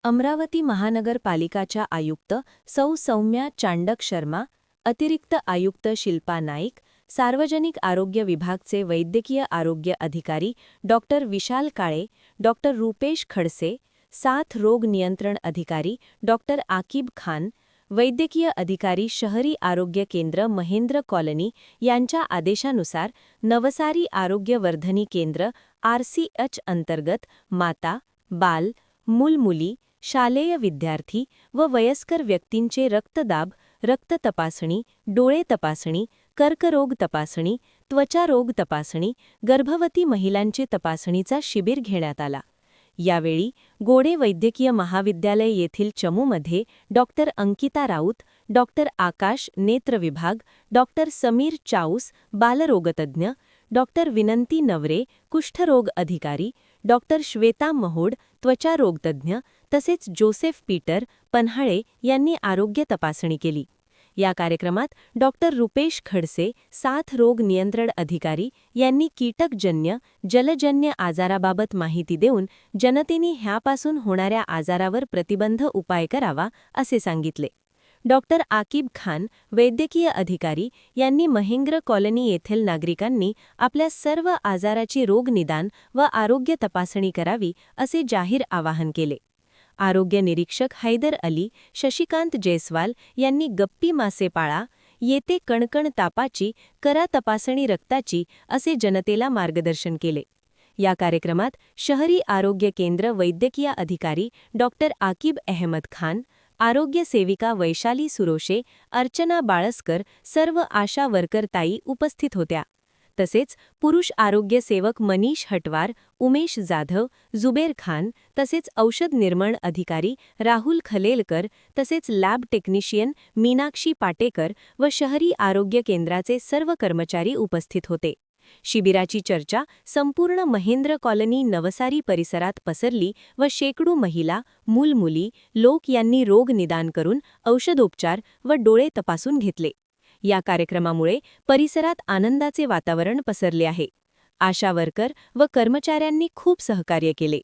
अमरावती महानगरपालिकाच्या आयुक्त सौ सौम्या चांडक शर्मा, अतिरिक्त आयुक्त शिल्पा नाईक, सार्वजनिक आरोग्य विभागचे वैद्यकीय आरोग्य अधिकारी डॉक्टर विशाल काळे, डॉक्टर रुपेश खडसे, साथ रोग नियंत्रण अधिकारी डॉक्टर आकिब खान, वैद्यकीय अधिकारी शहरी आरोग्य केंद्र महेंद्र कॉलनी यांच्या आदेशानुसार नवसारी आरोग्यवर्धनी केंद्र RCH अंतर्गत माता, बाल, मूलमुली, शालेय विद्यार्थी व वयस्कर व्यक्तींचे रक्तदाब, रक्त तपासणी, डोळे तपासणी, कर्करोग तपासणी, त्वचारोग तपासणी, गर्भवती महिलांची तपासणीचा शिबिर घेण्यात आला। यावेळी गोडे वैद्यकीय महाविद्यालय येथील चमूमध्ये डॉक्टर अंकिता राऊत, डॉक्टर आकाश नेत्र विभाग, डॉक्टर समीर चाऊस बालरोगतज्ञ, डॉक्टर विनंती नवरे कुष्ठरोग अधिकारी, डॉक्टर श्वेता महोड त्वचारोगतज्ञ तसेच जोसेफ पीटर पन्हाळे यांनी आरोग्य तपासणी केली। या कार्यक्रमात डॉक्टर रुपेश खडसे साथ रोग नियंत्रण अधिकारी यांनी कीटकजन्य जलजन्य आजाराबाबत माहिती देऊन जनतेने ह्यापासून होणाऱ्या आजारावर प्रतिबंध उपाय करावा असे सांगितले। डॉक्टर आकिब खान वैद्यकीय अधिकारी यांनी महेंद्र कॉलनी येथील नागरिकांनी आपल्या सर्व आजाराची रोगनिदान व आरोग्य तपासणी करावी असे जाहीर आवाहन केले। आरोग्य निरीक्षक हैदर अली शशिकांत जयस्वाल यांनी गप्पी मासे पाळा, येते कणकण तापाची करा तपासणी रक्ताची असे जनतेला मार्गदर्शन केले। या कार्यक्रमात शहरी आरोग्य केंद्र वैद्यकीय अधिकारी डॉक्टर आकिब अहमद खान, आरोग्य सेविका वैशाली सुरोशे, अर्चना बाळस्कर सर्व आशा वर्कर ताई उपस्थित होत्या। तसेच पुरुष आरोग्य सेवक मनीष हटवार, उमेश जाधव, जुबेर खान तसेच औषध निर्माण अधिकारी राहुल खलेलकर तसेच लॅब टेक्निशियन मीनाक्षी पाटेकर व शहरी आरोग्य केंद्राचे सर्व कर्मचारी उपस्थित होते। शिबिराची चर्चा संपूर्ण महेंद्र कॉलनी नवसारी परिसरात पसरली व शेकडो महिला, मूलमुली, लोक यांनी रोग निदान करून औषधोपचार व डोळे तपासून घेतले। या कार्यक्रमामुळे परिसरात आनंदाचे वातावरण पसरले आहे। आशा वर्कर व कर्मचाऱ्यांनी खूप सहकार्य केले।